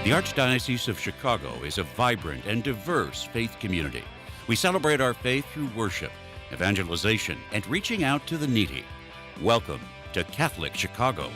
The Archdiocese of Chicago is a vibrant and diverse faith community. We celebrate our faith through worship, evangelization, and reaching out to the needy. Welcome to Catholic Chicago.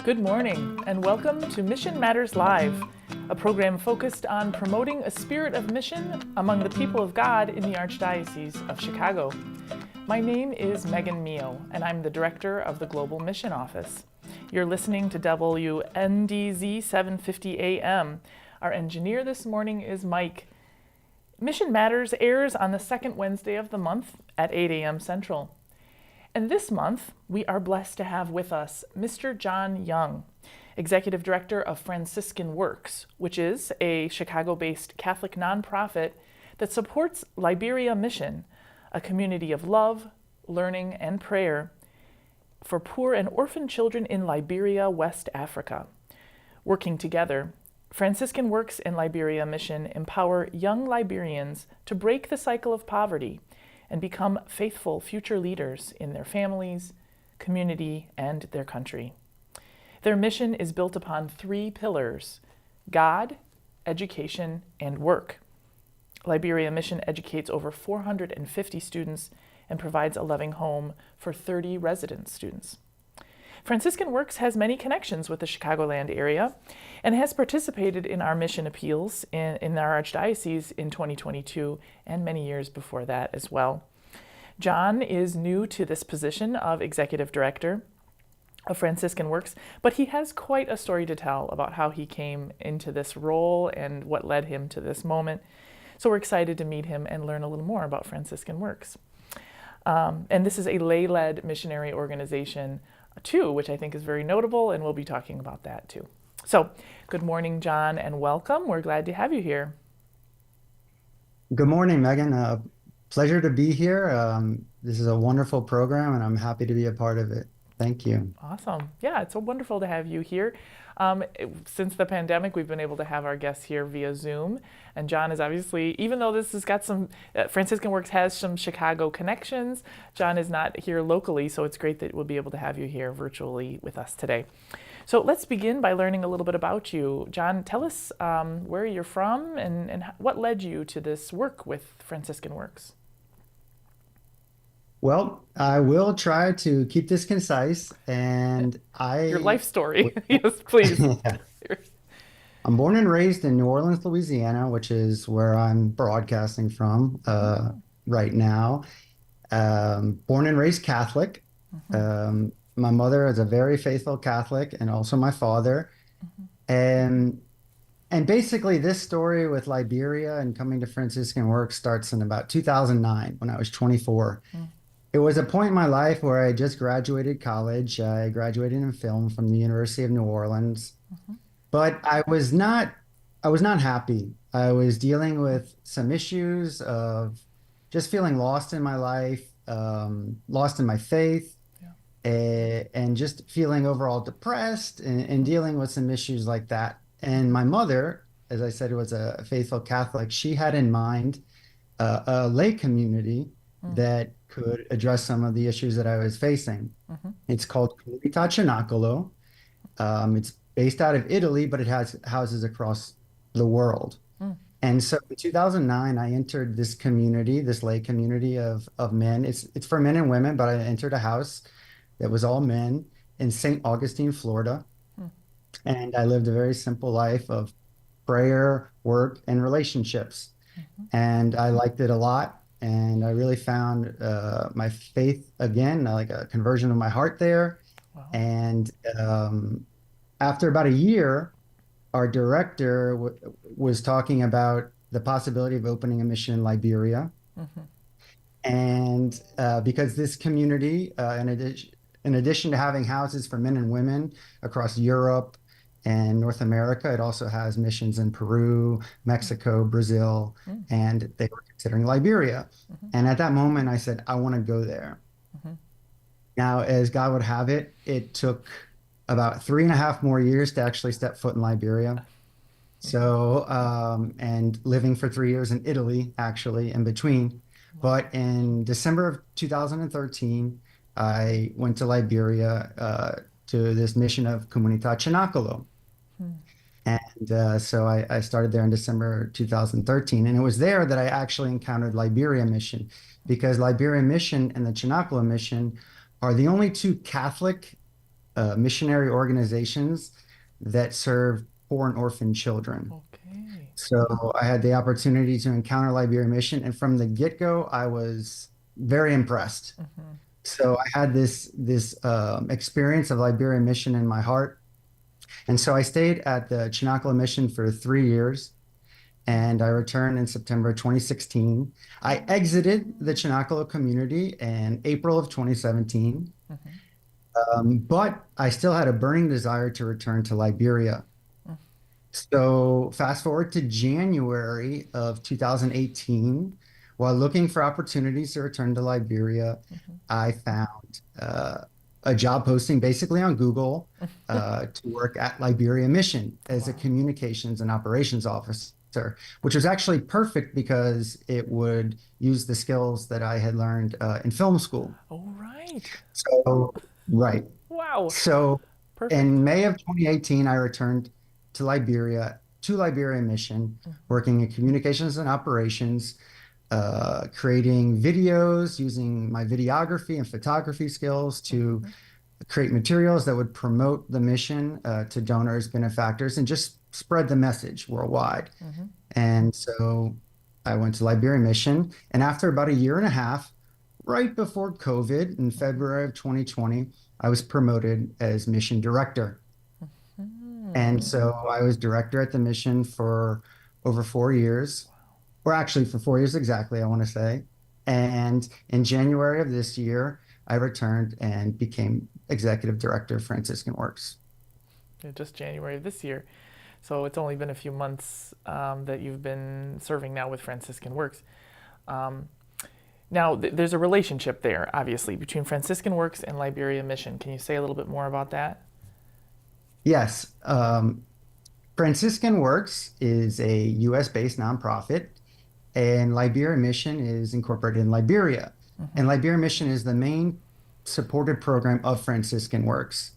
Good morning, and welcome to Mission Matters Live, a program focused on promoting a spirit of mission among the people of God in the Archdiocese of Chicago. My name is Megan Mio, and I'm the Director of the Global Mission Office. You're listening to WNDZ 750 AM. Our engineer this morning is Mike. Mission Matters airs on the second Wednesday of the month at 8 a.m. Central. And this month, we are blessed to have with us Mr. John Young, Executive Director of Franciscan Works, which is a Chicago-based Catholic nonprofit that supports Liberia Mission, a community of love, learning, and prayer for poor and orphan children in Liberia, West Africa. Working together, Franciscan Works and Liberia Mission empower young Liberians to break the cycle of poverty and become faithful future leaders in their families, community, and their country. Their mission is built upon three pillars: God, education, and work. Liberia Mission educates over 450 students and provides a loving home for 30 resident students. Franciscan Works has many connections with the Chicagoland area and has participated in our mission appeals in our Archdiocese in 2022 and many years before that as well. John is new to this position of Executive Director of Franciscan Works, but he has quite a story to tell about how he came into this role and what led him to this moment. So we're excited to meet him and learn a little more about Franciscan Works. And this is a lay-led missionary organization too, which I think is very notable, and we'll be talking about that too. So, good morning, John, and welcome. We're glad to have you here. Good morning, Megan. Pleasure to be here. This is a wonderful program, and I'm happy to be a part of it. Thank you. Awesome. Yeah, it's so wonderful to have you here. Since the pandemic, we've been able to have our guests here via Zoom. And John is obviously, even though this has got some, Franciscan Works has some Chicago connections, John is not here locally, so it's great that we'll be able to have you here virtually with us today. So let's begin by learning a little bit about you. John, tell us where you're from and what led you to this work with Franciscan Works. Well, I will try to keep this concise, and Your life story. Yes, please. Yeah. I'm born and raised in New Orleans, Louisiana, which is where I'm broadcasting from right now. Born and raised Catholic. My mother is a very faithful Catholic, and also my father. And basically, this story with Liberia and coming to Franciscan Works starts in about 2009 when I was 24. It was a point in my life where I just graduated college. I graduated in film from the University of New Orleans, but I was not happy. I was dealing with some issues of just feeling lost in my life, lost in my faith, and just feeling overall depressed and dealing with some issues like that. And my mother, as I said, was a faithful Catholic. She had in mind a lay community that could address some of the issues that I was facing. It's called CatholicChicago. It's based out of Italy, but it has houses across the world. And so in 2009, I entered this community, this lay community of men. It's for men and women, but I entered a house that was all men in St. Augustine, Florida. And I lived a very simple life of prayer, work, and relationships. And I liked it a lot. And I really found my faith again, like a conversion of my heart there. Wow. And after about a year, our director was talking about the possibility of opening a mission in Liberia. And because this community, in addition to having houses for men and women across Europe and North America. It also has missions in Peru, Mexico, Brazil, Mm, and they were considering Liberia. mhm, And at that moment, I said, I want to go there. mhm. Now, as God would have it, it took about 3.5 more years to actually step foot in Liberia. So, and living for 3 years in Italy, actually, in between. Wow. But in December of 2013, I went to Liberia to this mission of Comunità Cenacolo. Mm, And so I started there in December 2013. And it was there that I actually encountered Liberia Mission, because Liberia Mission and the Cenacolo Mission are the only two Catholic missionary organizations that serve poor and orphan children. okay. So I had the opportunity to encounter Liberia Mission, and from the get-go, I was very impressed. Mhm, So I had this experience of Liberia Mission in my heart, and so I stayed at the Chinakala Mission for 3 years, and I returned in September 2016. I exited the Chinakala community in April of 2017, mhm, but I still had a burning desire to return to Liberia. mm, So fast forward to January of 2018, while looking for opportunities to return to Liberia, mhm. I found a job posting basically on Google to work at Liberia Mission as a Wow. communications and operations officer, which was actually perfect because it would use the skills that I had learned in film school. Oh, right. So, right. Wow. So Perfect. in May of 2018, I returned to Liberia Mission, Mm, working in communications and operations, creating videos using my videography and photography skills to mhm, create materials that would promote the mission to donors, benefactors, and just spread the message worldwide. mhm. And so I went to Liberia Mission, and after about a year and a half, right before COVID in February of 2020, I was promoted as mission director. And Mhm. so I was director at the mission for over 4 years, or actually for 4 years exactly, I want to say. And in January of this year, I returned and became executive director of Franciscan Works. Yeah, just January of this year. So it's only been a few months that you've been serving now with Franciscan Works. Um, Now, there's a relationship there, obviously, between Franciscan Works and Liberia Mission. Can you say a little bit more about that? Yes, Franciscan Works is a US based nonprofit, and Liberia Mission is incorporated in Liberia. Hmm. And Liberia Mission is the main supported program of Franciscan Works.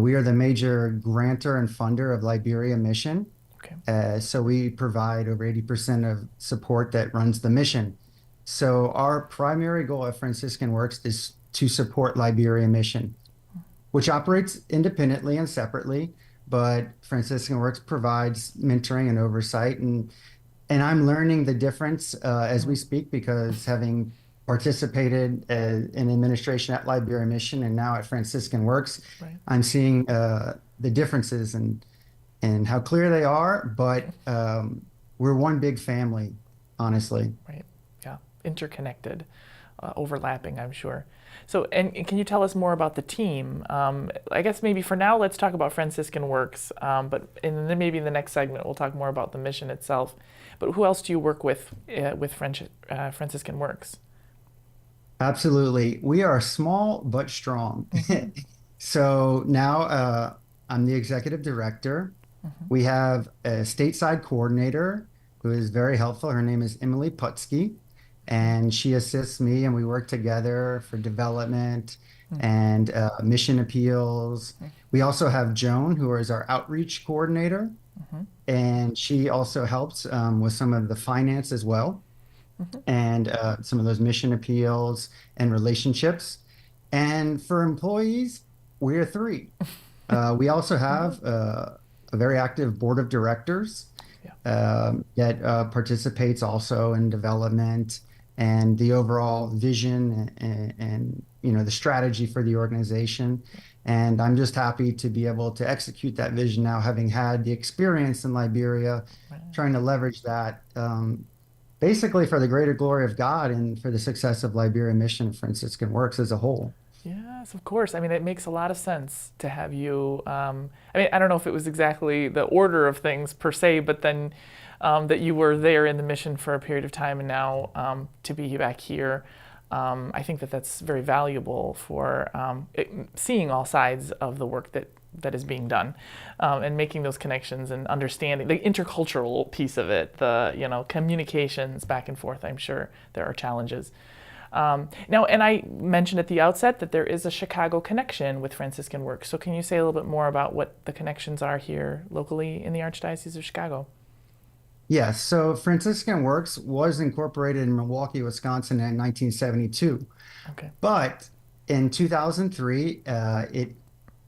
We are the major grantor and funder of Liberia Mission. Okay. So we provide over 80% of support that runs the mission. So our primary goal at Franciscan Works is to support Liberia Mission, which operates independently and separately, but Franciscan Works provides mentoring and oversight. And I'm learning the difference as we Mm, speak, because having participated in administration at Liberia Mission and now at Franciscan Works, right. I'm seeing the differences and how clear they are. But we're one big family, honestly. Right. Yeah. Interconnected, overlapping, I'm sure. So, and can you tell us more about the team? I guess maybe for now, let's talk about Franciscan Works. But and then maybe in the next segment, we'll talk more about the mission itself. But who else do you work with Franciscan Works? Absolutely. We are small but strong. Hmm. So now I'm the executive director. Hmm. We have a stateside coordinator who is very helpful. Her name is Emily Putsky, Okay. and she assists me, and we work together for development Mm, and mission appeals. mm, We also have Joan, who is our outreach coordinator, mhm, and she also helps with some of the finance as well, mhm. and some of those mission appeals and relationships. And for employees, we're three. We also have a very active board of directors Yeah. that participates also in development and the overall vision and the strategy for the organization. And I'm just happy to be able to execute that vision now, having had the experience in Liberia, Right. trying to leverage that basically for the greater glory of God and for the success of Liberia Mission and Franciscan Works as a whole. Yeah. Yes, of course. I mean, it makes a lot of sense to have you. I don't know if it was exactly the order of things per se, but then that you were there in the mission for a period of time, and now to be back here. I think that that's very valuable for seeing all sides of the work that is being done, and making those connections and understanding the intercultural piece of it, the communications back and forth. I'm sure there are challenges. Now, and I mentioned at the outset that there is a Chicago connection with Franciscan Works. So can you say a little bit more about what the connections are here locally in the Archdiocese of Chicago? Yes, so Franciscan Works was incorporated in Milwaukee, Wisconsin in 1972. Okay. But in 2003,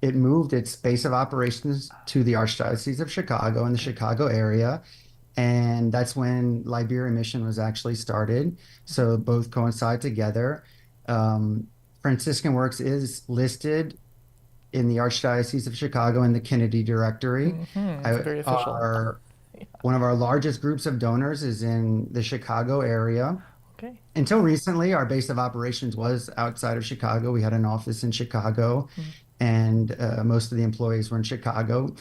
it moved its base of operations to the Archdiocese of Chicago in the Chicago area. And that's when Liberia Mission was actually started. So both coincide together. Franciscan Works is listed in the Archdiocese of Chicago in the Kennedy Directory. It's very official. One of our largest groups of donors is in the Chicago area. Okay. Until recently, our base of operations was outside of Chicago. We had an office in Chicago, and most of the employees were in Chicago.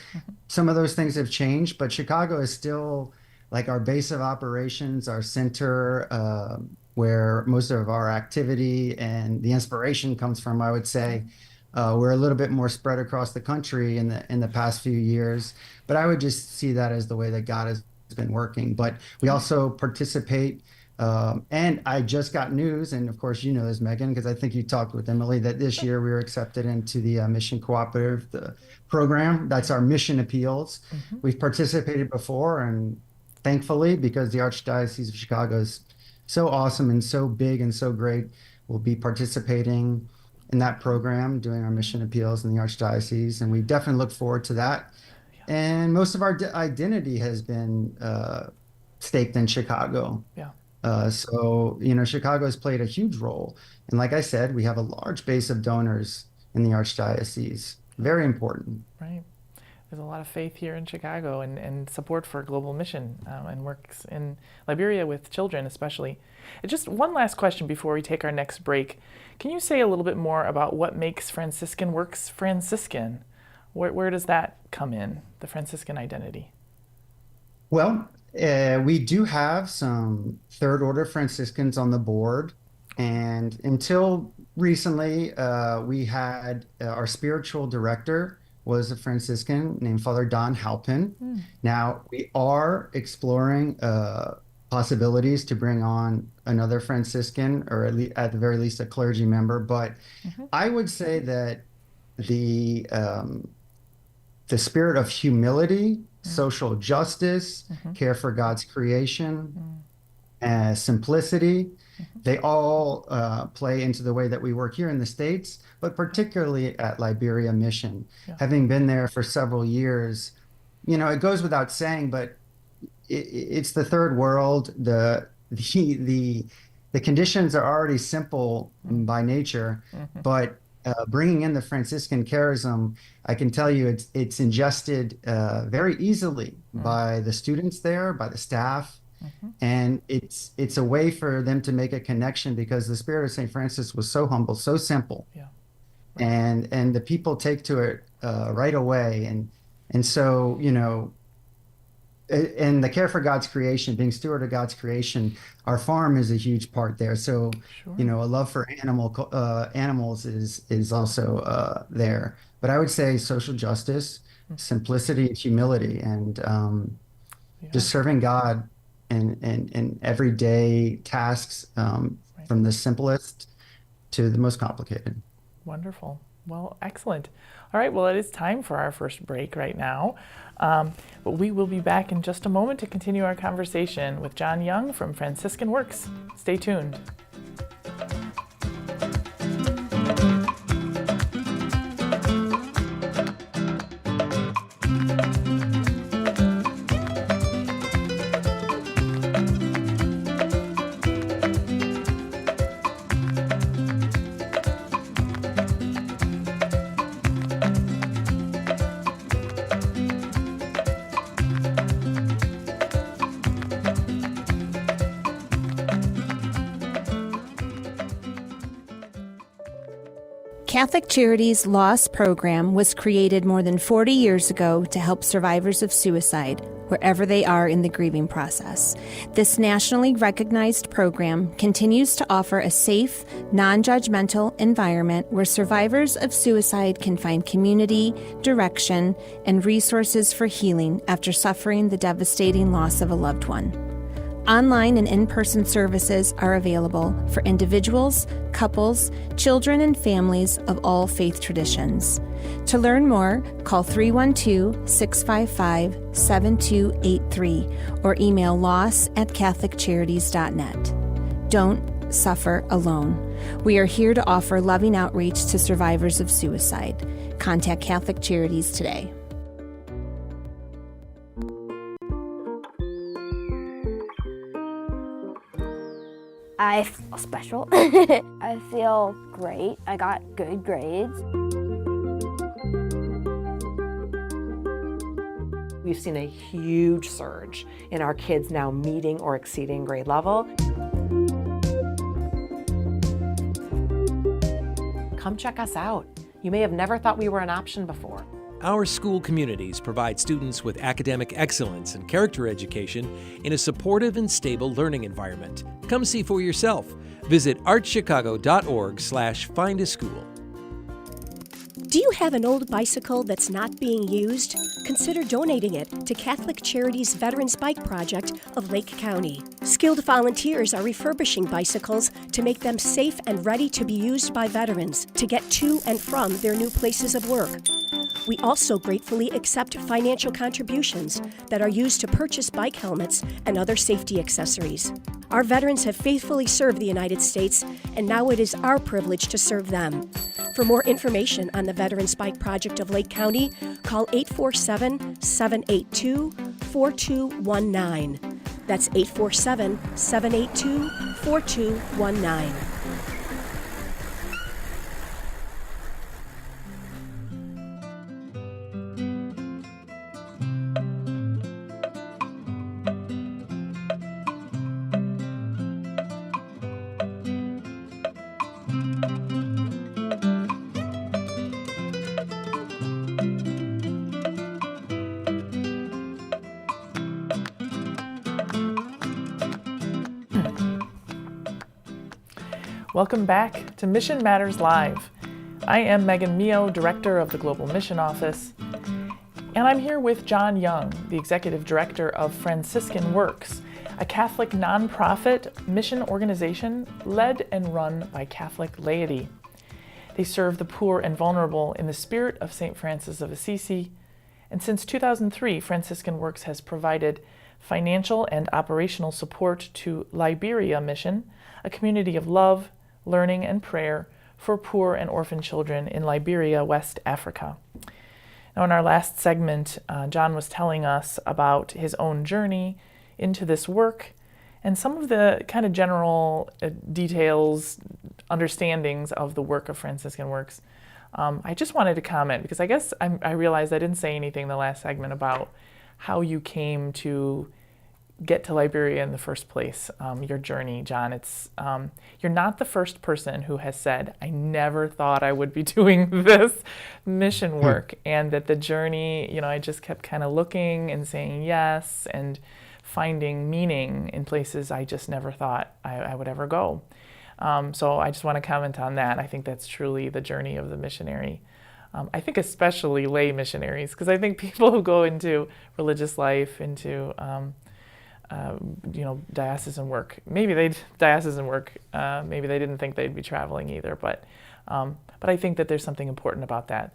Some of those things have changed, but Chicago is still like our base of operations, our center, where most of our activity and the inspiration comes from, I would say. We're a little bit more spread across the country in the past few years, but I would just see that as the way that God has been working. But we also participate, and I just got news, and of course you know this, Megan, because I think you talked with Emily, that this year we were accepted into the Mission Cooperative program. That's our mission appeals. We've participated before, and thankfully, because the Archdiocese of Chicago is so awesome and so big and so great, we'll be participating in that program, doing our mission appeals in the Archdiocese, and we definitely look forward to that. And most of our identity has been staked in Chicago. Yeah. So, Chicago has played a huge role. And like I said, we have a large base of donors in the Archdiocese. Very important. Right. There's a lot of faith here in Chicago and support for global mission and works in Liberia with children especially. Just one last question before we take our next break. Can you say a little bit more about what makes Franciscan Works Franciscan? Where does that come in, the Franciscan identity? Well, we do have some third order Franciscans on the board. And until recently, we had our spiritual director was a Franciscan named Father Don Halpin. Now, we are exploring possibilities to bring on another Franciscan, or at the very least a clergy member. But I would say that the spirit of humility, social justice, care for God's creation, simplicity, they all play into the way that we work here in the States, but particularly at Liberia Mission. Having been there for several years, it goes without saying, but it's the third world. The conditions are already simple by nature, but bringing in the Franciscan charism, I can tell you it's ingested very easily by the students there, by the staff. And it's a way for them to make a connection, because the spirit of St. Francis was so humble, so simple. And the people take to it right away. And so, and the care for God's creation, being steward of God's creation, our farm is a huge part there. So, a love for animals is also there. But I would say social justice, simplicity, and humility, and just serving God in everyday tasks, from the simplest to the most complicated. Wonderful. Well, excellent. All right, well, it is time for our first break right now. But we will be back in just a moment to continue our conversation with John Young from Franciscan Works. Stay tuned. Catholic Charities Loss Program was created more than 40 years ago to help survivors of suicide, wherever they are in the grieving process. This nationally recognized program continues to offer a safe, non-judgmental environment where survivors of suicide can find community, direction, and resources for healing after suffering the devastating loss of a loved one. Online and in-person services are available for individuals, couples, children, and families of all faith traditions. To learn more, call 312-655-7283 or email loss@catholiccharities.net. Don't suffer alone. We are here to offer loving outreach to survivors of suicide. Contact Catholic Charities today. I feel special. I feel great. I got good grades. We've seen a huge surge in our kids now meeting or exceeding grade level. Come check us out. You may have never thought we were an option before. Our school communities provide students with academic excellence and character education in a supportive and stable learning environment. Come see for yourself. Visit archchicago.org/findaschool. Do you have an old bicycle that's not being used? Consider donating it to Catholic Charities Veterans Bike Project of Lake County. Skilled volunteers are refurbishing bicycles to make them safe and ready to be used by veterans to get to and from their new places of work. We also gratefully accept financial contributions that are used to purchase bike helmets and other safety accessories. Our veterans have faithfully served the United States, and now it is our privilege to serve them. For more information on the Veterans Bike Project of Lake County, call 847-782-4219. That's 847-782-4219. Welcome back to Mission Matters Live. I am Megan Mio, Director of the Global Mission Office, and I'm here with John Young, the Executive Director of Franciscan Works, a Catholic nonprofit mission organization led and run by Catholic laity. They serve the poor and vulnerable in the spirit of St. Francis of Assisi, and since 2003, Franciscan Works has provided financial and operational support to Liberia Mission, a community of love, learning, and prayer for poor and orphan children in Liberia, West Africa. Now, in our last segment, John was telling us about his own journey into this work and some of the kind of general details, understandings of the work of Franciscan Works. I just wanted to comment because I guess I realized I didn't say anything in the last segment about how you came to get to Liberia in the first place, your journey, John. It's you're not the first person who has said, I never thought I would be doing this mission work, and that the journey, I just kept kind of looking and saying yes and finding meaning in places I just never thought I would ever go. So I just want to comment on that. I think that's truly the journey of the missionary. I think especially lay missionaries, because I think people who go into religious life, into diocesan work. Maybe they didn't think they'd be traveling either, but I think that there's something important about that.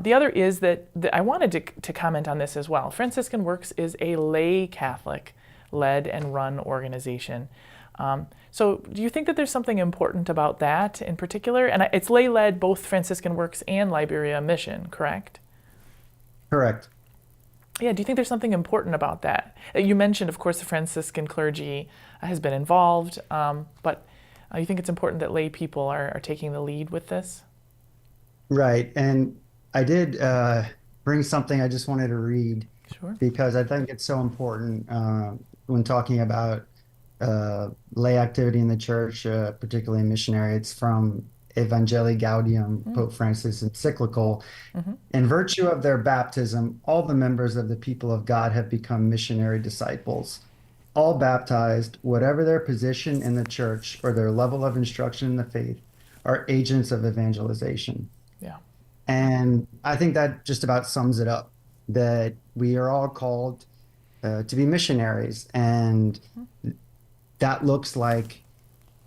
The other is that I wanted to comment on this as well. Franciscan Works is a lay Catholic led and run organization. So do you think that there's something important about that in particular? And it's lay led, both Franciscan Works and Liberia Mission, correct? Correct. Yeah, do you think there's something important about that? You mentioned, of course, the Franciscan clergy has been involved, but you think it's important that lay people are taking the lead with this? Right. And I did bring something I just wanted to read. Sure. Because I think it's so important when talking about lay activity in the church, particularly missionary. It's from Evangelii Gaudium, Pope Francis encyclical. In virtue of their baptism, all the members of the people of God have become missionary disciples. All baptized, whatever their position in the church or their level of instruction in the faith, are agents of evangelization. Yeah. And I think that just about sums it up, that we are all called to be missionaries. And that looks like,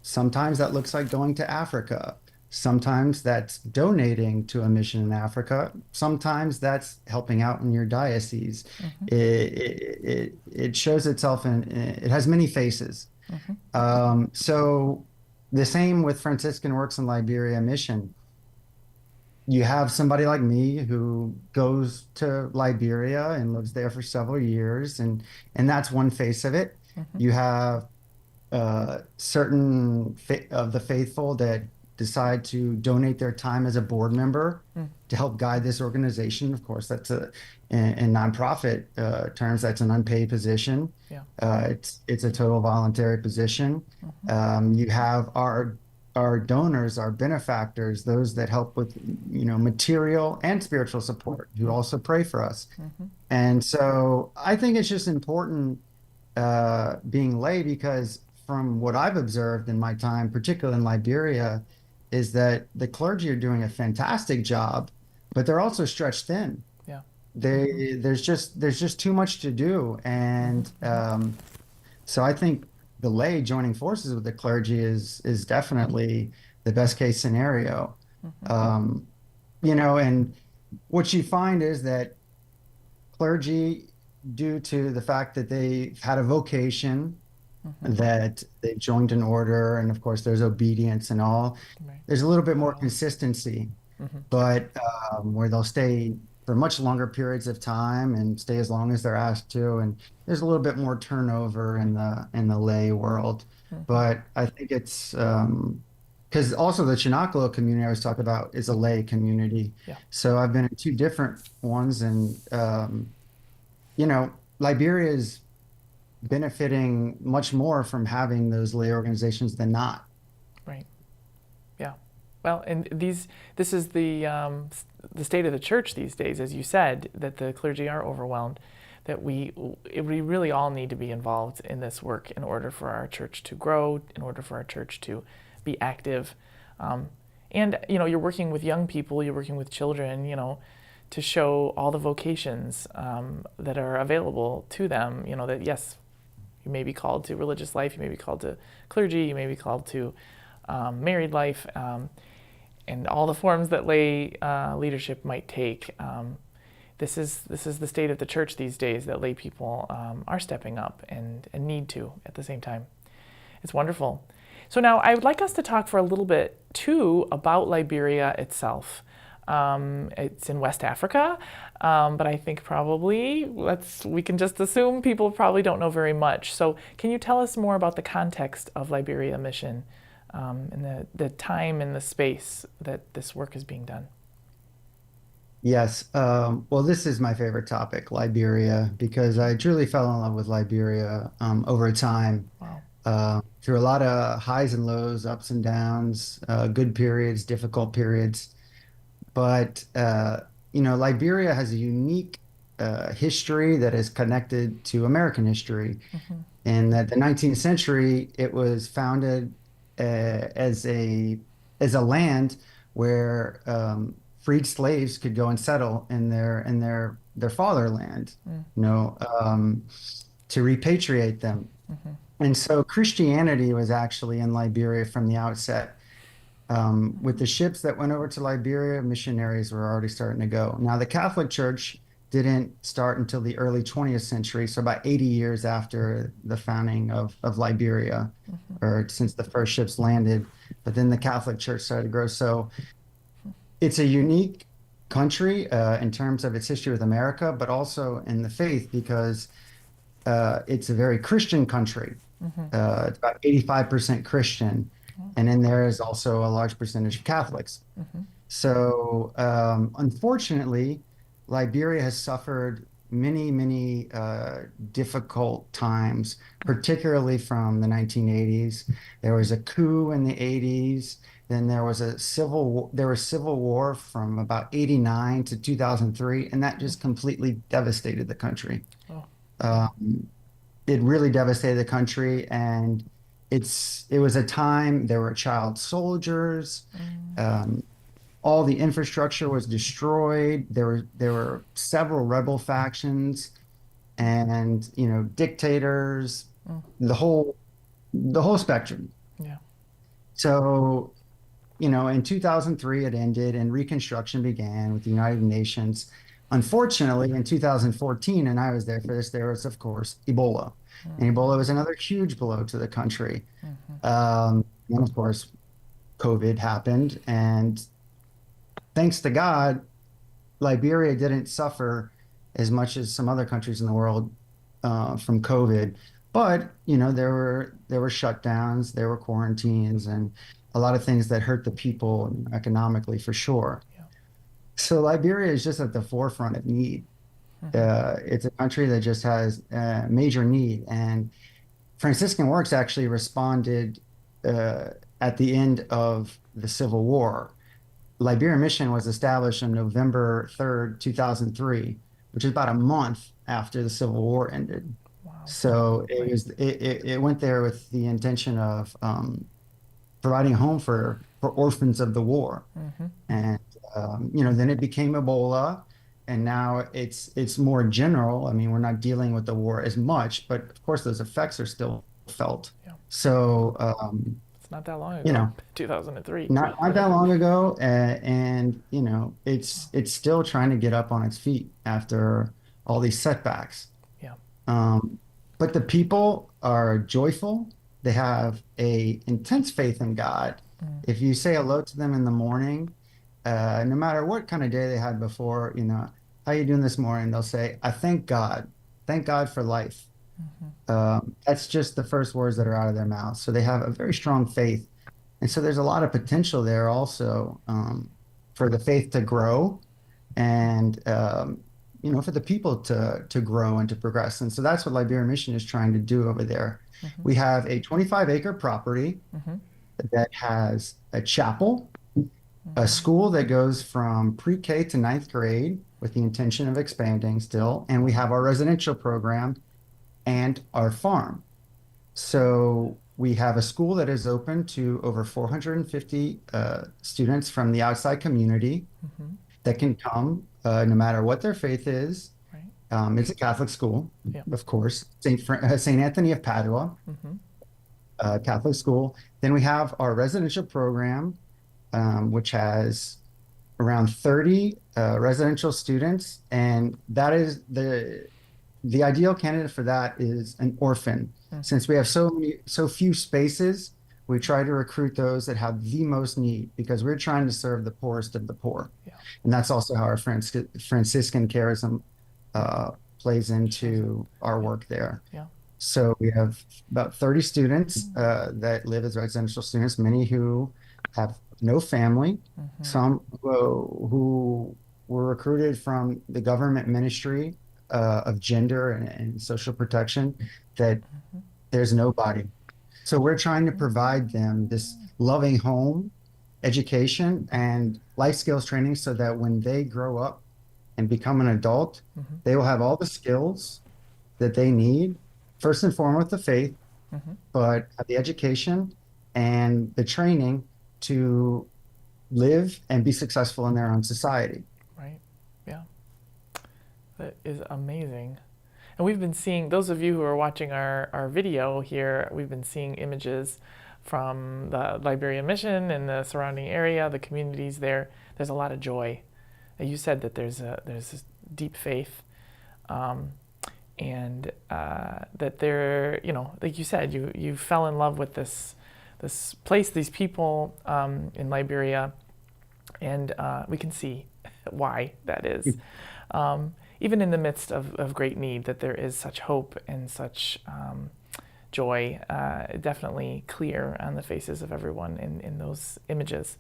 sometimes that looks like going to Africa. Sometimes that's donating to a mission in Africa. Sometimes that's helping out in your diocese. It shows itself it has many faces. So the same with Franciscan Works and Liberia Mission. You have somebody like me who goes to Liberia and lives there for several years, and that's one face of it. You have certain of the faithful that decide to donate their time as a board member to help guide this organization. Of course, that's in nonprofit terms, that's an unpaid position. Yeah. It's a total voluntary position. You have our donors, our benefactors, those that help with material and spiritual support, who also pray for us. And so I think it's just important being lay, because from what I've observed in my time, particularly in Liberia, is that the clergy are doing a fantastic job, but they're also stretched thin. Yeah. There's just too much to do. And so I think the lay joining forces with the clergy is definitely the best case scenario. And what you find is that clergy, due to the fact that they've had a vocation, that they've joined an order, and of course there's obedience and all, there's a little bit more consistency, but where they'll stay for much longer periods of time and stay as long as they're asked to, and there's a little bit more turnover in the lay world. But I think it's because also the Chinaklo community I was talking about is a lay community. So I've been in two different ones, and Liberia is benefiting much more from having those lay organizations than not. Right. Yeah. Well, and this is the state of the church these days, as you said, that the clergy are overwhelmed, that we really all need to be involved in this work in order for our church to grow, in order for our church to be active. And you're working with young people, you're working with children, to show all the vocations that are available to them, that yes, you may be called to religious life, you may be called to clergy, you may be called to married life, and all the forms that lay leadership might take. This is the state of the church these days, that lay people are stepping up and need to at the same time. It's wonderful. So now I would like us to talk for a little bit too about Liberia itself. It's in West Africa, but I think probably we can just assume people probably don't know very much. So can you tell us more about the context of Liberia Mission and the time and the space that this work is being done? Yes. Well, this is my favorite topic, Liberia, because I truly fell in love with Liberia over time. Wow. Through a lot of highs and lows, ups and downs, good periods, difficult periods. But, Liberia has a unique history that is connected to American history. In that the 19th century, it was founded as a land where freed slaves could go and settle in their fatherland, to repatriate them. And so Christianity was actually in Liberia from the outset. With the ships that went over to Liberia, missionaries were already starting to go. Now, the Catholic Church didn't start until the early 20th century, so about 80 years after the founding of Liberia, or since the first ships landed. But then the Catholic Church started to grow. So it's a unique country in terms of its history with America, but also in the faith, because it's a very Christian country. It's about 85% Christian. And in there is also a large percentage of Catholics. So unfortunately, Liberia has suffered many difficult times, particularly from the 1980s. There was a coup in the 80s. Then there was civil war from about 89 to 2003, and that just completely devastated the country. Oh. It really devastated the country, and it was a time there were child soldiers. All the infrastructure was destroyed. There were several rebel factions, and dictators, the whole spectrum. Yeah. So, in 2003 it ended and Reconstruction began with the United Nations. Unfortunately, in 2014, and I was there for this, there was, of course, Ebola. And Ebola was another huge blow to the country. And of course, COVID happened. And thanks to God, Liberia didn't suffer as much as some other countries in the world from COVID. But, there were shutdowns, there were quarantines, and a lot of things that hurt the people economically, for sure. Yeah. So Liberia is just at the forefront of need. It's a country that just has major need. And Franciscan Works actually responded at the end of the Civil War. Liberia Mission was established on November 3rd, 2003, which is about a month after the Civil War ended. Wow. So it went there with the intention of providing a home for orphans of the war. And then it became Ebola, and now it's more general. I mean, we're not dealing with the war as much, but of course those effects are still felt. Yeah. So it's not that long ago. 2003. Not that long ago, and it's still trying to get up on its feet after all these setbacks. Yeah. But the people are joyful. They have a intense faith in God. If you say hello to them in the morning, no matter what kind of day they had before, how you doing this morning? They'll say, I thank God for life. That's just the first words that are out of their mouths. So they have a very strong faith. And so there's a lot of potential there also for the faith to grow and, for the people to grow and to progress. And so that's what Liberia Mission is trying to do over there. We have a 25-acre property that has a chapel, a school that goes from pre-K to 9th grade with the intention of expanding still. And we have our residential program and our farm. So we have a school that is open to over 450 students from the outside community that can come no matter what their faith is. Right. It's a Catholic school, Yeah. of course, St. Anthony of Padua, Catholic school. Then we have our residential program, which has around 30 residential students, and that is the ideal candidate for that is an orphan. Since we have so few spaces, we try to recruit those that have the most need, because we're trying to serve the poorest of the poor. Yeah. And that's also how our Franciscan charism plays into our work there. Yeah. So we have about 30 students that live as residential students, many who have no family, some who were recruited from the government ministry of gender and social protection, that there's nobody. So we're trying to provide them this loving home, education, and life skills training so that when they grow up and become an adult, they will have all the skills that they need, first and foremost the faith, but the education and the training to live and be successful in their own society. Right. Yeah. That is amazing. And we've been seeing, those of you who are watching our video here, we've been seeing images from the Liberia Mission and the surrounding area, the communities there. There's a lot of joy. You said that there's this deep faith, and that there, like you said, you fell in love with this place, these people in Liberia, and we can see why that is. Even in the midst of great need, that there is such hope and such joy, definitely clear on the faces of everyone in those images.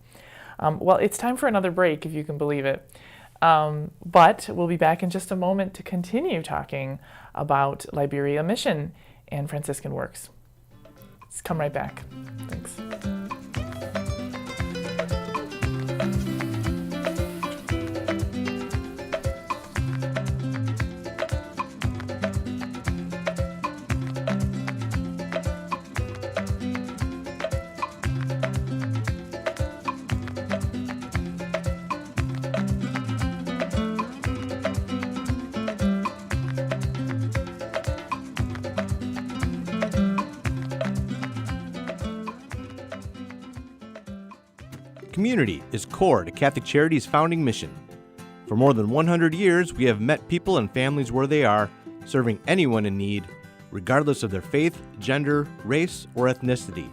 Well, it's time for another break, if you can believe it. But we'll be back in just a moment to continue talking about Liberia Mission and Franciscan Works. Let's come right back. Thanks. Community is core to Catholic Charities' founding mission. For more than 100 years, we have met people and families where they are, serving anyone in need, regardless of their faith, gender, race, or ethnicity.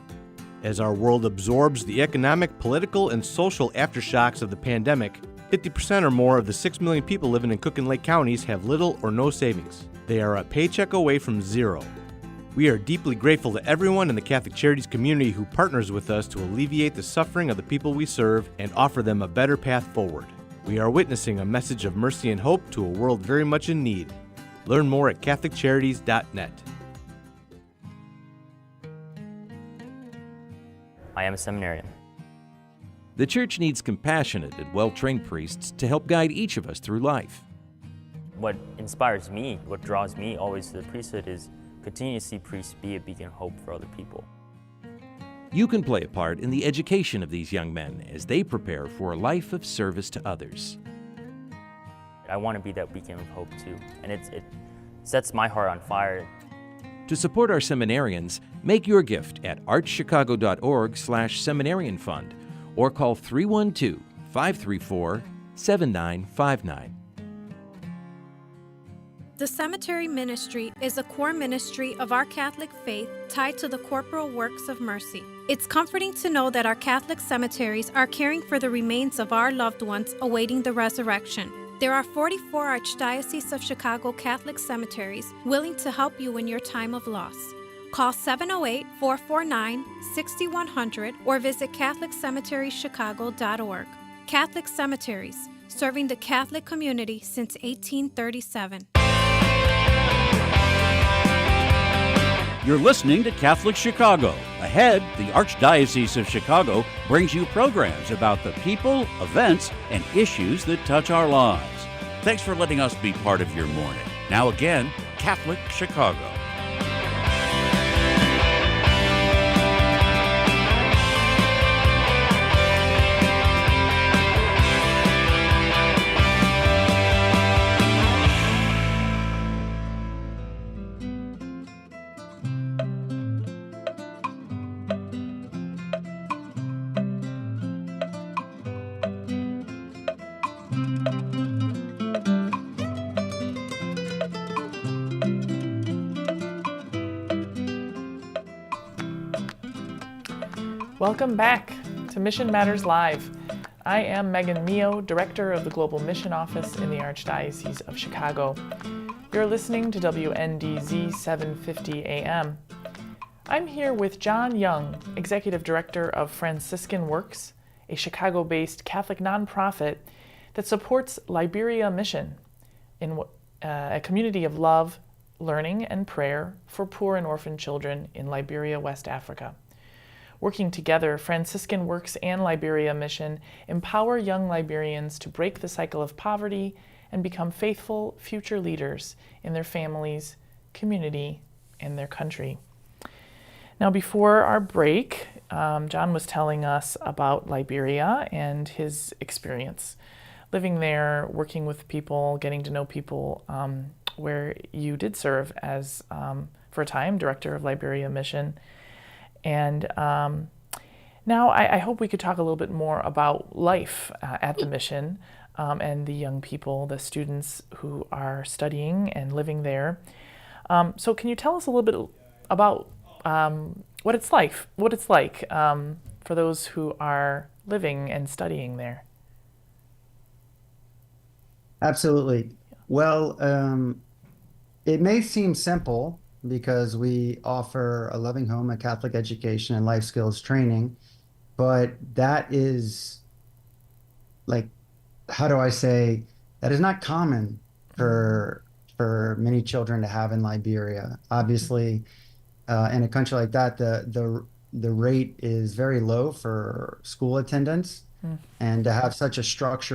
As our world absorbs the economic, political, and social aftershocks of the pandemic, 50% or more of the 6 million people living in Cook and Lake counties have little or no savings. They are a paycheck away from zero. We are deeply grateful to everyone in the Catholic Charities community who partners with us to alleviate the suffering of the people we serve and offer them a better path forward. We are witnessing a message of mercy and hope to a world very much in need. Learn more at CatholicCharities.net. I am a seminarian. The Church needs compassionate and well-trained priests to help guide each of us through life. What inspires me, what draws me always to the priesthood is continue to see priests be a beacon of hope for other people. You can play a part in the education of these young men as they prepare for a life of service to others. I want to be that beacon of hope too, and it sets my heart on fire. To support our seminarians, make your gift at archchicago.org/seminarian fund or call 312-534-7959. The cemetery ministry is a core ministry of our Catholic faith tied to the corporal works of mercy. It's comforting to know that our Catholic cemeteries are caring for the remains of our loved ones awaiting the resurrection. There are 44 Archdiocese of Chicago Catholic cemeteries willing to help you in your time of loss. Call 708-449-6100 or visit CatholicCemeteriesChicago.org. Catholic Cemeteries, serving the Catholic community since 1837. You're listening to Catholic Chicago. Ahead, the Archdiocese of Chicago brings you programs about the people, events, and issues that touch our lives. Thanks for letting us be part of your morning. Now again, Catholic Chicago. Welcome back to Mission Matters Live. I am Megan Mio, Director of the Global Mission Office in the Archdiocese of Chicago. You're listening to WNDZ 750 AM. I'm here with John Young, Executive Director of Franciscan Works, a Chicago-based Catholic nonprofit that supports Liberia Mission, in a community of love, learning, and prayer for poor and orphaned children in Liberia, West Africa. Working together, Franciscan Works and Liberia Mission empower young Liberians to break the cycle of poverty and become faithful future leaders in their families, community, and their country. Now, before our break, John was telling us about Liberia and his experience living there, working with people, getting to know people, where you did serve as, for a time, Director of Liberia Mission. And now I hope we could talk a little bit more about life at the mission and the young people, the students who are studying and living there. So can you tell us a little bit about what it's like for those who are living and studying there? Absolutely. Well, it may seem simple, because we offer a loving home, a Catholic education, and life skills training. But that is, like, how do I say, That is not common for many children to have in Liberia. Obviously, in a country like that, the rate is very low for school attendance, and to have such a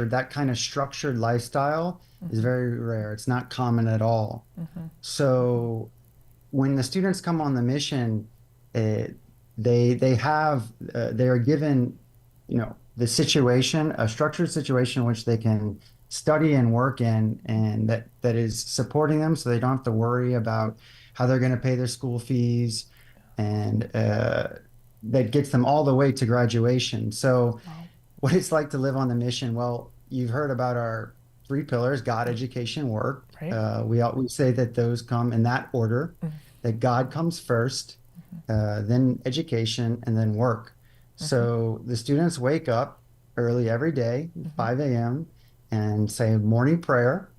that kind of structured lifestyle is very rare. It's not common at all. So when the students come on the mission, they are given, the situation, a structured situation in which they can study and work in, and that is supporting them, so they don't have to worry about how they're going to pay their school fees, and that gets them all the way to graduation. So what it's like to live on the mission, well, you've heard about our 3 pillars: God, education, work. Right. We say that those come in that order, that God comes first, then education, and then work. So the students wake up early every day, 5 a.m., and say morning prayer.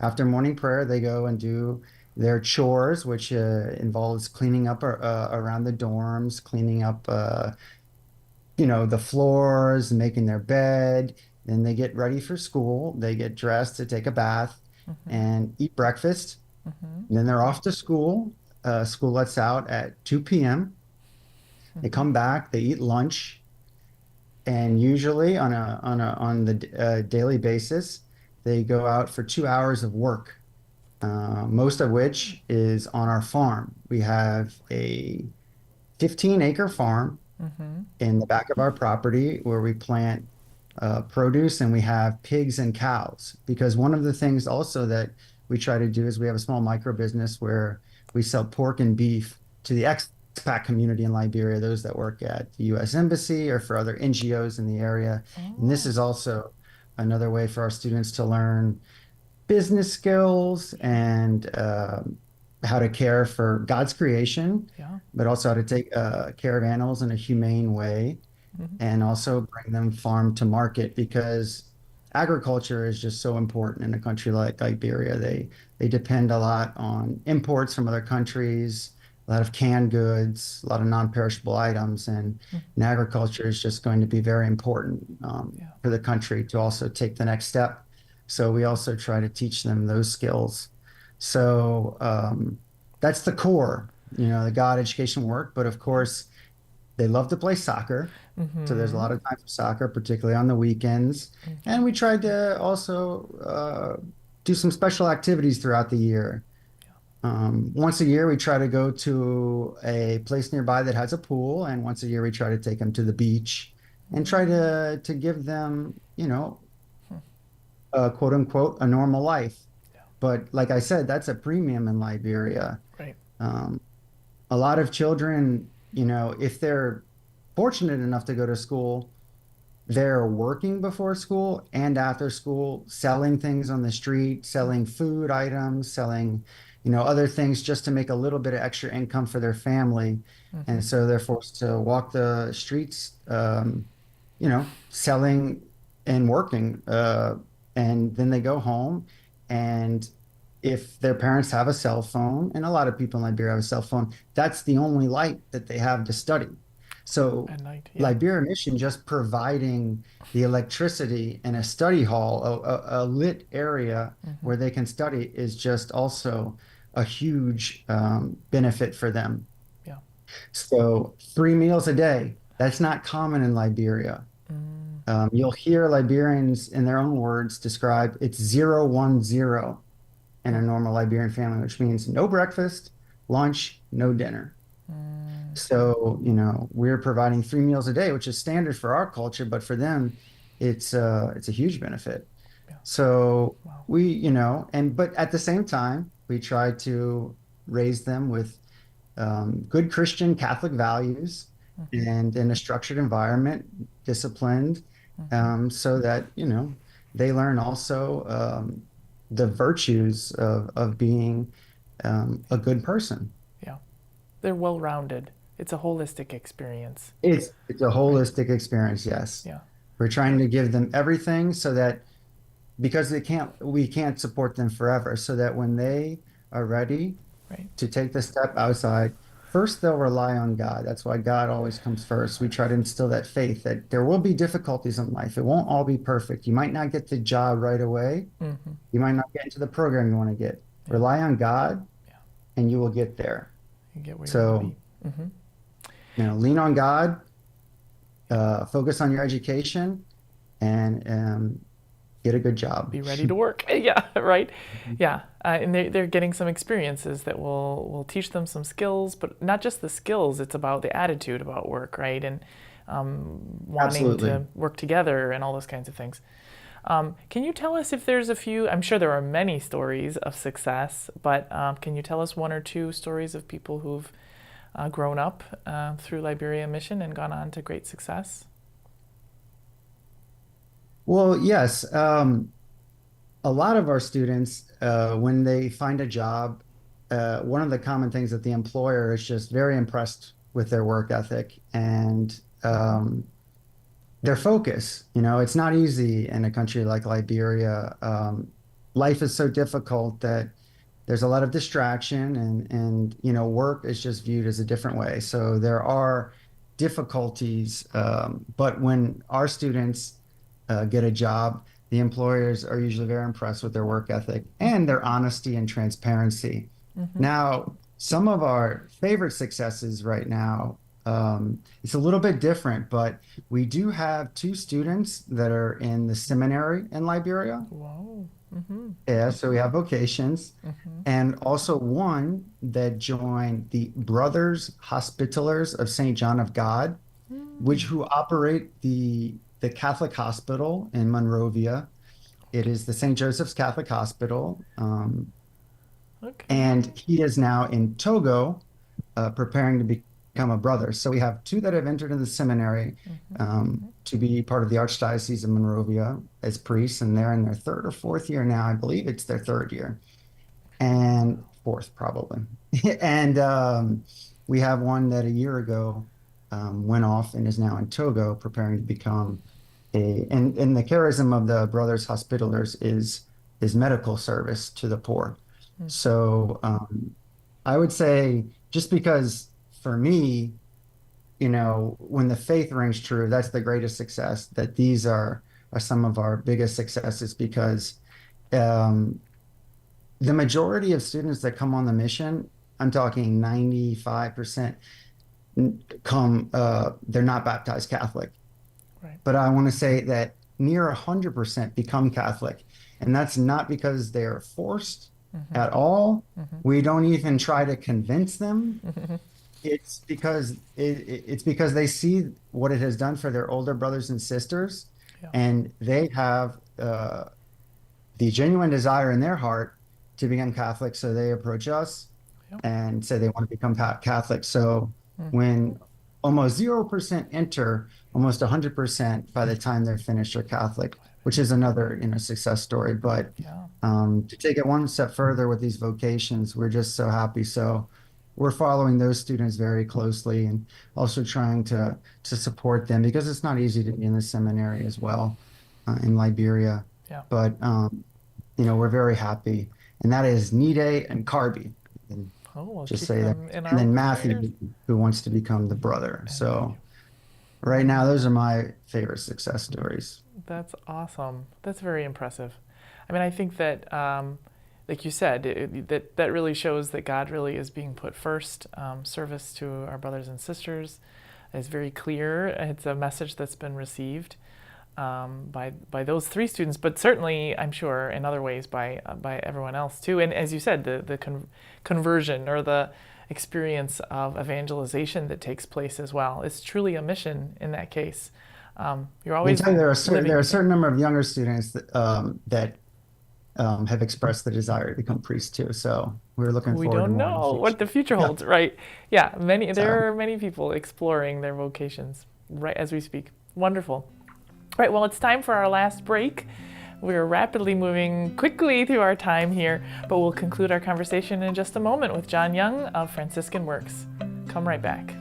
After morning prayer, they go and do their chores, which involves cleaning up around the dorms, cleaning up, the floors, making their bed. Then they get ready for school. They get dressed to take a bath and eat breakfast. Then they're off to school. School lets out at 2 p.m. They come back, they eat lunch, and usually on the daily basis, they go out for 2 hours of work, most of which is on our farm. We have a 15-acre farm in the back of our property where we plant produce, and we have pigs and cows. Because one of the things also that we try to do is we have a small micro business where we sell pork and beef to the expat community in Liberia, those that work at the U.S. Embassy or for other NGOs in the area. And this is also another way for our students to learn business skills and how to care for God's creation, but also how to take care of animals in a humane way, and also bring them farm to market, because agriculture is just so important in a country like Liberia. They depend a lot on imports from other countries, a lot of canned goods, a lot of non-perishable items, and agriculture is just going to be very important for the country to also take the next step. So we also try to teach them those skills. So that's the core, the God, education, work. But of course, they love to play soccer. So there's a lot of time for soccer, particularly on the weekends. And we tried to also do some special activities throughout the year. Once a year, we try to go to a place nearby that has a pool. And once a year, we try to take them to the beach and try to give them, quote unquote, a normal life. But like I said, that's a premium in Liberia. Right. A lot of children, if they're fortunate enough to go to school, they're working before school and after school, selling things on the street, selling food items, selling, other things just to make a little bit of extra income for their family. And so they're forced to walk the streets, selling and working. And then they go home, and if their parents have a cell phone, and a lot of people in Liberia have a cell phone, that's the only light that they have to study. So Liberia Mission just providing the electricity in a study hall, a lit area where they can study, is just also a huge benefit for them. Yeah. So 3 meals a day, that's not common in Liberia. You'll hear Liberians, in their own words, describe it's 0-1-0 in a normal Liberian family, which means no breakfast, lunch, no dinner. So, we're providing 3 meals a day, which is standard for our culture, but for them, it's a huge benefit. Yeah. So but at the same time, we try to raise them with good Christian Catholic values and in a structured environment, disciplined, so that, they learn also the virtues of being a good person. Yeah. They're well-rounded. It's a holistic experience. It's a holistic experience, yes. Yeah. We're trying to give them everything so that, because we can't support them forever, so that when they are ready to take the step outside, first they'll rely on God. That's why God always comes first. We try to instill that faith that there will be difficulties in life. It won't all be perfect. You might not get the job right away. Mm-hmm. You might not get into the program you want to get. Yeah. Rely on God, Yeah. and you will get there. You get where you So, want to be. Mm-hmm. lean on God, focus on your education, and get a good job. Be ready to work. Yeah, right. Mm-hmm. Yeah, and they're getting some experiences that will teach them some skills, but not just the skills. It's about the attitude about work, right? And wanting Absolutely. to work together and all those kinds of things. Can you tell us if there's a few? I'm sure there are many stories of success, but can you tell us one or two stories of people who've grown up through Liberia Mission and gone on to great success? Well, yes. A lot of our students, when they find a job, one of the common things that the employer is just very impressed with their work ethic and their focus. It's not easy in a country like Liberia. Life is so difficult that there's a lot of distraction and work is just viewed as a different way. So there are difficulties, but when our students get a job, the employers are usually very impressed with their work ethic and their honesty and transparency. Mm-hmm. Now, some of our favorite successes right now, it's a little bit different, but we do have 2 students that are in the seminary in Liberia. Whoa. Mm-hmm. Yeah, so we have vocations, Mm-hmm. and also one that joined the Brothers Hospitallers of St. John of God, who operate the Catholic Hospital in Monrovia. It is the St. Joseph's Catholic Hospital. Okay. And he is now in Togo, preparing to become a brother. So we have 2 that have entered in the seminary to be part of the Archdiocese of Monrovia as priests, and they're in their 3rd or 4th year now. I believe it's their 3rd year, and 4th probably. And we have one that a year ago went off and is now in Togo, preparing to become and the charism of the Brothers Hospitallers is medical service to the poor. Mm. So I would say, just because for me, when the faith rings true, that's the greatest success, that these are some of our biggest successes, because the majority of students that come on the mission, I'm talking 95%, they're not baptized Catholic. Right. But I want to say that near 100% become Catholic. And that's not because they're forced at all. Mm-hmm. We don't even try to convince them. Mm-hmm. It's because they see what it has done for their older brothers and sisters, Yeah. and they have the genuine desire in their heart to become Catholic. So they approach us Yeah. and say they want to become Catholic. So Mhm. when almost 0% enter, almost 100% by the time they're finished are Catholic, which is another success story. But Yeah. to take it one step further with these vocations, we're just so happy. So we're following those students very closely, and also trying to support them, because it's not easy to be in the seminary as well in Liberia. Yeah. But we're very happy, and that is Nide and Carby. And Oh, we'll just keep say that. them in And then our Matthew, prayers. who wants to become the brother. So right now, those are my favorite success stories. That's awesome. That's very impressive. I mean, I think that, like you said, that really shows that God really is being put first. Service to our brothers and sisters is very clear. It's a message that's been received by those 3 students, but certainly, I'm sure, in other ways by everyone else too. And as you said, the conversion or the experience of evangelization that takes place as well. It's truly a mission in that case. You're always There are a living. certain number of younger students that have expressed the desire to become priests too. So we're looking We forward to don't more in know the what the future Yeah. holds, right? Yeah, there So- are many people exploring their vocations right as we speak. Wonderful. Right, well, it's time for our last break. We're rapidly moving quickly through our time here, but we'll conclude our conversation in just a moment with John Young of Franciscan Works. Come right back.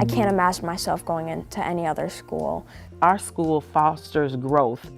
I can't imagine myself going into any other school. Our school fosters growth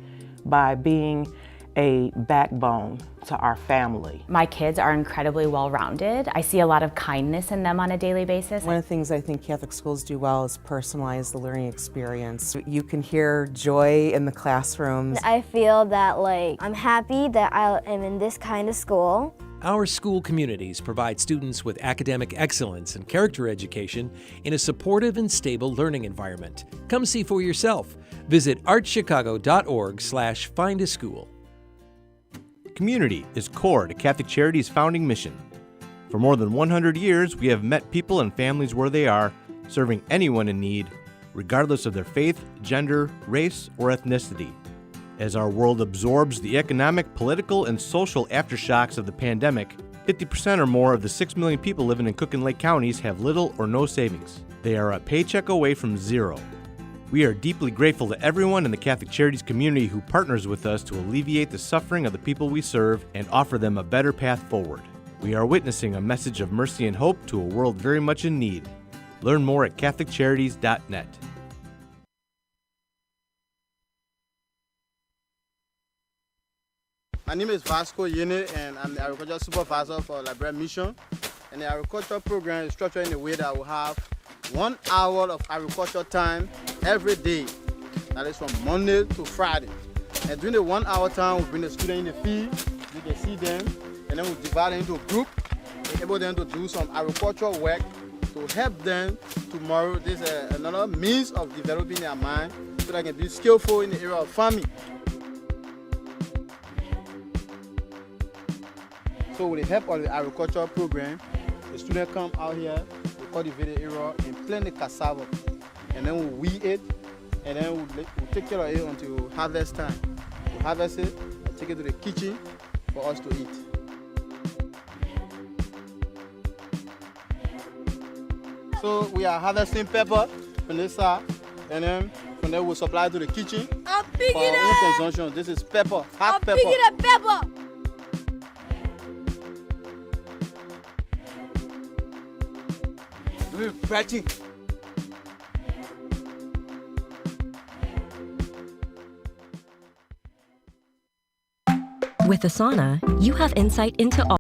by being a backbone to our family. My kids are incredibly well-rounded. I see a lot of kindness in them on a daily basis. One of the things I think Catholic schools do well is personalize the learning experience. You can hear joy in the classrooms. I feel that I'm happy that I am in this kind of school. Our school communities provide students with academic excellence and character education in a supportive and stable learning environment. Come see for yourself. Visit archchicago.org/findaschool. Community is core to Catholic Charities' founding mission. For more than 100 years, we have met people and families where they are, serving anyone in need, regardless of their faith, gender, race, or ethnicity. As our world absorbs the economic, political, and social aftershocks of the pandemic, 50% or more of the 6 million people living in Cook and Lake counties have little or no savings. They are a paycheck away from zero. We are deeply grateful to everyone in the Catholic Charities community who partners with us to alleviate the suffering of the people we serve and offer them a better path forward. We are witnessing a message of mercy and hope to a world very much in need. Learn more at CatholicCharities.net. My name is Vasco Yene, and I'm the agriculture supervisor for Liberia Mission. And the agriculture program is structured in a way that will have 1 hour of agriculture time every day. That is from Monday to Friday. And during the 1 hour time, we bring the students in the field, we can see them, and then we divide them into a group, enable them to do some agricultural work to help them tomorrow. This is another means of developing their mind so they can be skillful in the area of farming. So with the help of the agricultural program, the students come out here, we cultivate the area and plant the cassava. And then we weed it, and then we take care of it until harvest time. We harvest it and take it to the kitchen for us to eat. So we are harvesting pepper from this side, and then from there we'll supply to the kitchen for our own consumption. This is pepper, hot pepper. Pepper! With Asana, you have insight into all.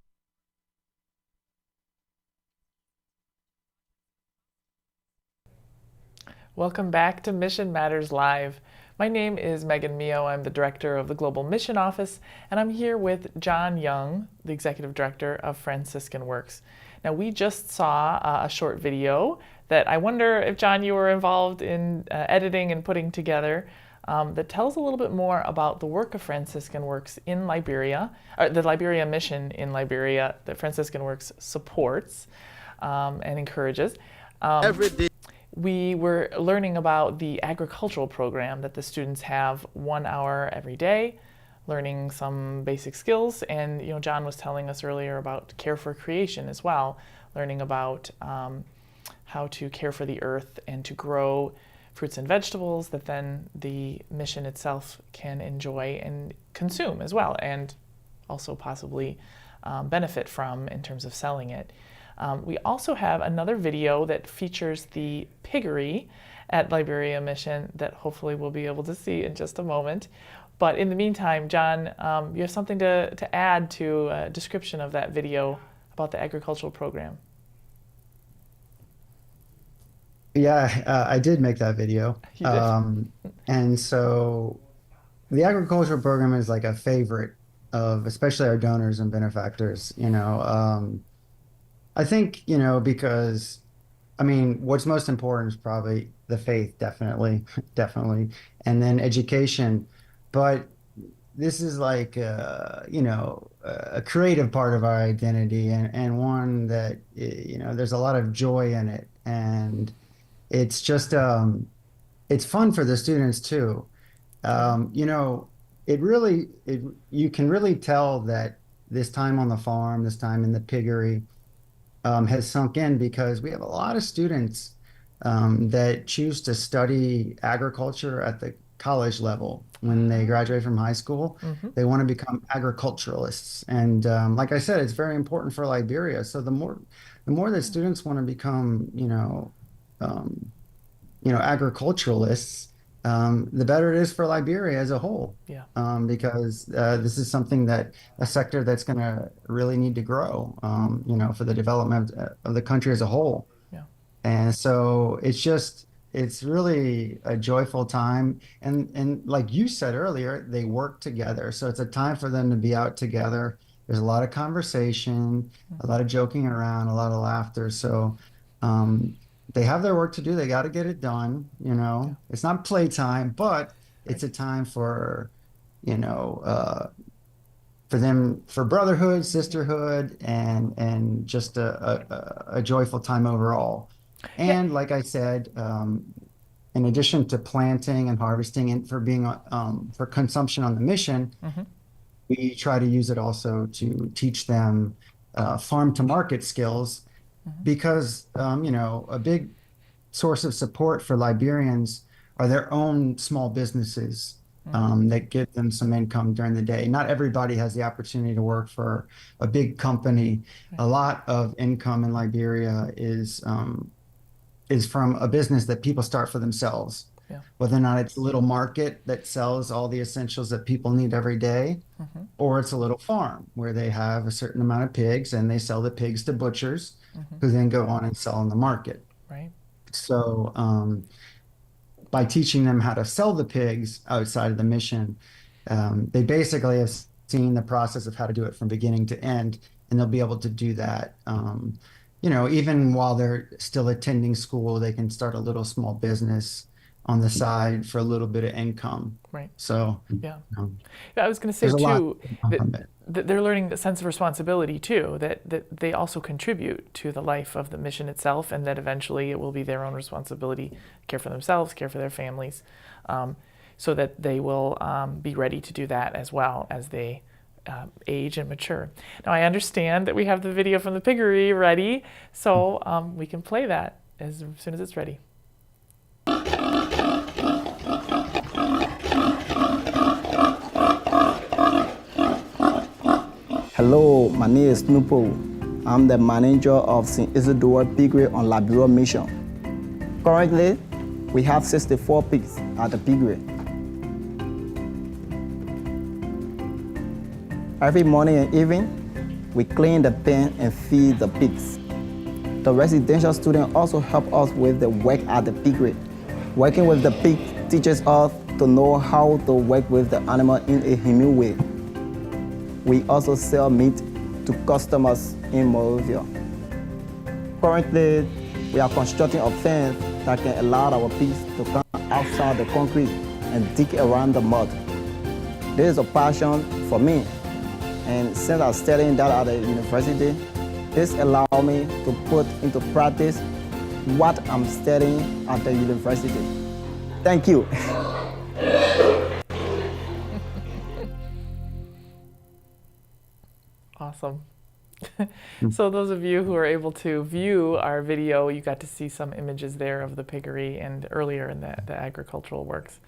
Welcome back to Mission Matters Live. My name is Megan Mio. I'm the director of the Global Mission Office, and I'm here with John Young, the executive director of Franciscan Works. Now, we just saw a short video that I wonder if, John, you were involved in editing and putting together that tells a little bit more about the work of Franciscan Works in Liberia, the Liberia Mission in Liberia that Franciscan Works supports and encourages. Every day. We were learning about the agricultural program that the students have 1 hour every day, learning some basic skills. And John was telling us earlier about care for creation as well, learning about how to care for the earth and to grow fruits and vegetables that then the mission itself can enjoy and consume as well, and also possibly benefit from in terms of selling it. We also have another video that features the piggery at Liberia Mission that hopefully we'll be able to see in just a moment. But in the meantime, John, you have something to add to a description of that video about the agricultural program. Yeah, I did make that video. You did. And so the agricultural program is like a favorite of especially our donors and benefactors, I think, because, what's most important is probably the faith, definitely, and then education. But this is like, a creative part of our identity and one that, there's a lot of joy in it. And it's just, it's fun for the students too. You can really tell that this time on the farm, this time in the piggery, has sunk in because we have a lot of students that choose to study agriculture at the college level. When they graduate from high school, they want to become agriculturalists. And like I said, it's very important for Liberia. So the more that students want to become, agriculturalists, the better it is for Liberia as a whole. Yeah. Because this is something that a sector that's going to really need to grow, for the development of the country as a whole. Yeah. And so it's really a joyful time. And like you said earlier, they work together. So it's a time for them to be out together. There's a lot of conversation, a lot of joking around, a lot of laughter. So they have their work to do. They got to get it done. It's not playtime, but it's a time for, for them, for brotherhood, sisterhood, and just a joyful time overall. And like I said, in addition to planting and harvesting and for being for consumption on the mission, we try to use it also to teach them farm to market skills, because a big source of support for Liberians are their own small businesses that give them some income during the day. Not everybody has the opportunity to work for a big company. A lot of income in Liberia is from a business that people start for themselves. Yeah. Whether or not it's a little market that sells all the essentials that people need every day, or it's a little farm where they have a certain amount of pigs and they sell the pigs to butchers who then go on and sell in the market. Right. So by teaching them how to sell the pigs outside of the mission, they basically have seen the process of how to do it from beginning to end, and they'll be able to do that. Even while they're still attending school, they can start a little small business on the side for a little bit of income. Right. So, yeah. I was going to say too that they're learning a sense of responsibility too, that they also contribute to the life of the mission itself, and that eventually it will be their own responsibility, care for themselves, care for their families, so that they will be ready to do that as well as they age and mature. Now, I understand that we have the video from the piggery ready, so we can play that as soon as it's ready. Hello, my name is Nupo. I'm the manager of St. Isidore Piggery on Liberia Mission. Currently, we have 64 pigs at the piggery. Every morning and evening, we clean the pen and feed the pigs. The residential students also help us with the work at the piggery. Working with the pig teaches us to know how to work with the animal in a humane way. We also sell meat to customers in Monrovia. Currently, we are constructing a fence that can allow our pigs to come outside the concrete and dig around the mud. This is a passion for me, and since I'm studying that at the university, this allows me to put into practice what I'm studying at the university. Thank you. Awesome. So those of you who are able to view our video, you got to see some images there of the piggery and earlier in the agricultural works.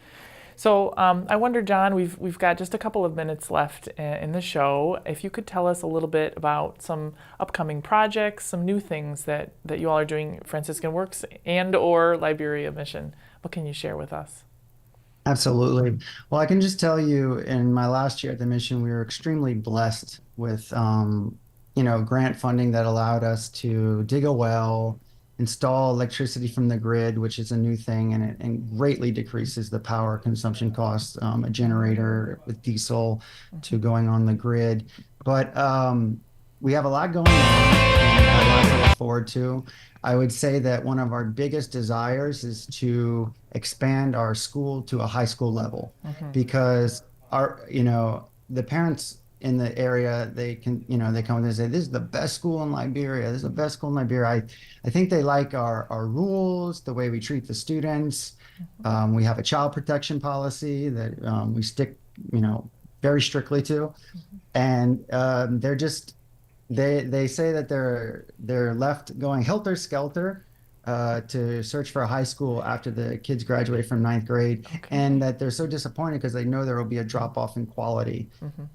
So I wonder, John, we've got just a couple of minutes left in the show. If you could tell us a little bit about some upcoming projects, some new things that you all are doing, Franciscan Works and or Liberia Mission. What can you share with us? Absolutely. Well, I can just tell you, in my last year at the mission, we were extremely blessed with, grant funding that allowed us to dig a well, install electricity from the grid, which is a new thing, and it greatly decreases the power consumption costs, a generator with diesel to going on the grid. But we have a lot going on and a lot to look forward to. I would say that one of our biggest desires is to expand our school to a high school level, because the parents in the area, they come and say, this is the best school in Liberia. This is the best school in Liberia. I think they like our rules, the way we treat the students. We have a child protection policy that we stick, very strictly to. And they say that they're left going helter-skelter to search for a high school after the kids graduate from 9th grade, and that they're so disappointed because they know there will be a drop-off in quality.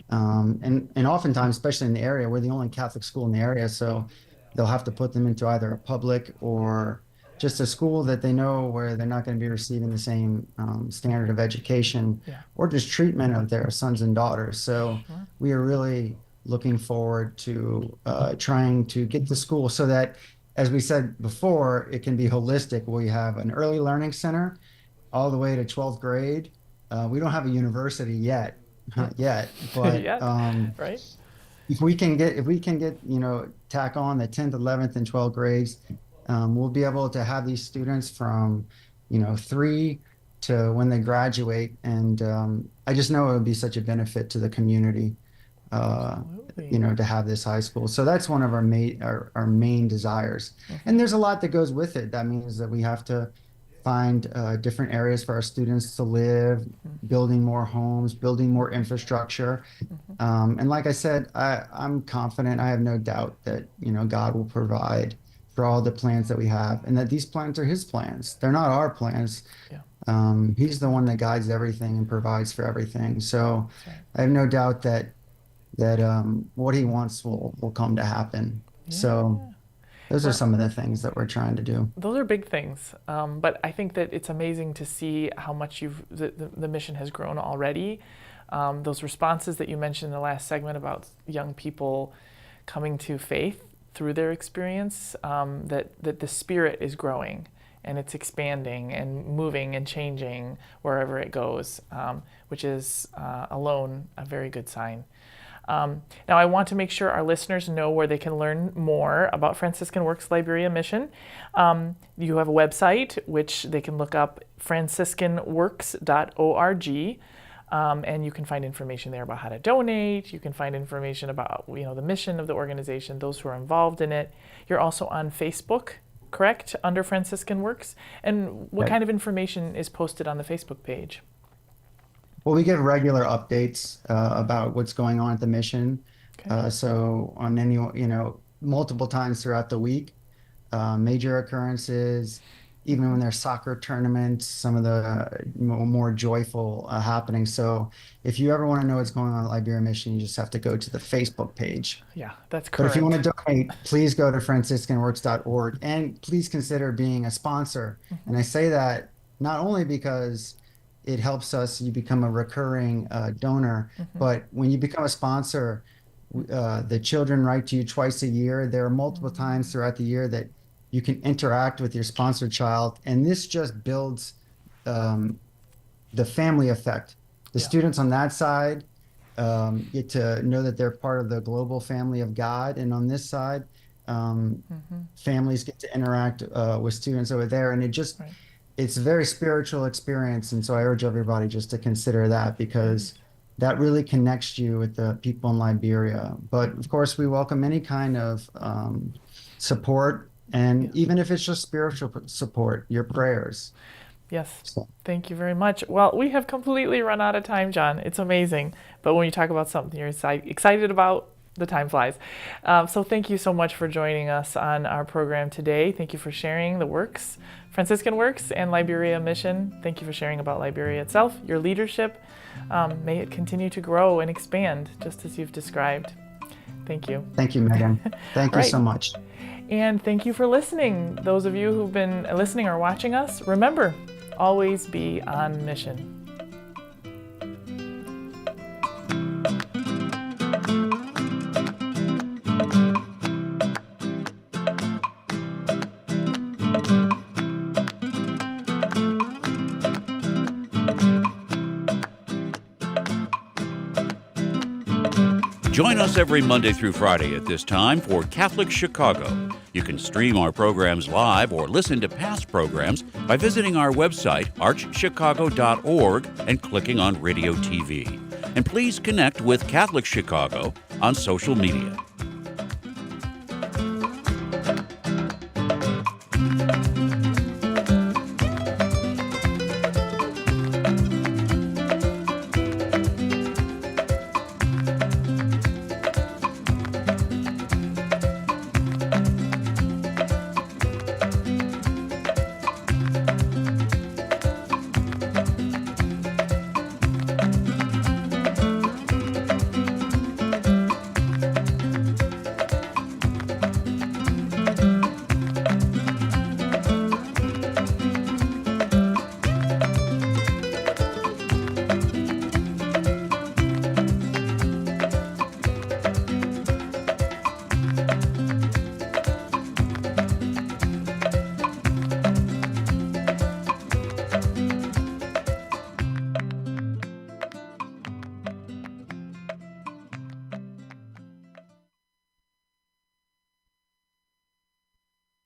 And oftentimes, especially in the area, we're the only Catholic school in the area, so they'll have to put them into either a public or just a school that they know where they're not going to be receiving the same standard of education or just treatment of their sons and daughters. So we are really looking forward to trying to get the school so that, as we said before, it can be holistic. We have an early learning center all the way to 12th grade. We don't have a university yet, but right. If we can get, tack on the 10th, 11th, and 12th grades, we'll be able to have these students from, 3 to when they graduate. And I just know it would be such a benefit to the community, to have this high school. So that's one of our main desires. And there's a lot that goes with it. That means that we have to find different areas for our students to live, building more homes, building more infrastructure. And like I said, I'm confident, I have no doubt that, God will provide for all the plans that we have, and that these plans are his plans. They're not our plans. He's the one that guides everything and provides for everything. So I have no doubt that what he wants will come to happen. So those are some of the things that we're trying to do. Those are big things, but I think that it's amazing to see how much the mission has grown already. Those responses that you mentioned in the last segment about young people coming to faith through their experience, that the spirit is growing and it's expanding and moving and changing wherever it goes, which is alone a very good sign. Now, I want to make sure our listeners know where they can learn more about Franciscan Works Liberia Mission. You have a website, which they can look up, franciscanworks.org, and you can find information there about how to donate. You can find information about the mission of the organization, those who are involved in it. You're also on Facebook, correct, under Franciscan Works? And what kind of information is posted on the Facebook page? Well, we get regular updates about what's going on at the mission. So on any, multiple times throughout the week, major occurrences, even when there's soccer tournaments, some of the more joyful happenings. So if you ever want to know what's going on at Liberia Mission, you just have to go to the Facebook page. Yeah, that's correct. But if you want to donate, please go to franciscanworks.org and please consider being a sponsor. And I say that not only because it helps us, you become a recurring donor, but when you become a sponsor, the children write to you twice a year. There are multiple times throughout the year that you can interact with your sponsored child, and this just builds the family effect. The students on that side get to know that they're part of the global family of God, and on this side, families get to interact with students over there, and it's a very spiritual experience. And so I urge everybody just to consider that, because that really connects you with the people in Liberia. But of course, we welcome any kind of support, and even if it's just spiritual support, your prayers. Yes, thank you very much. Well, we have completely run out of time, John. It's amazing. But when you talk about something you're excited about, the time flies. So thank you so much for joining us on our program today. Thank you for sharing the works, Franciscan Works and Liberia Mission. Thank you for sharing about Liberia itself, your leadership. May it continue to grow and expand, just as you've described. Thank you. Thank you, Megan. Thank you so much. And thank you for listening. Those of you who've been listening or watching us, remember, always be on mission. Join us every Monday through Friday at this time for Catholic Chicago. You can stream our programs live or listen to past programs by visiting our website, archchicago.org, and clicking on Radio TV. And please connect with Catholic Chicago on social media.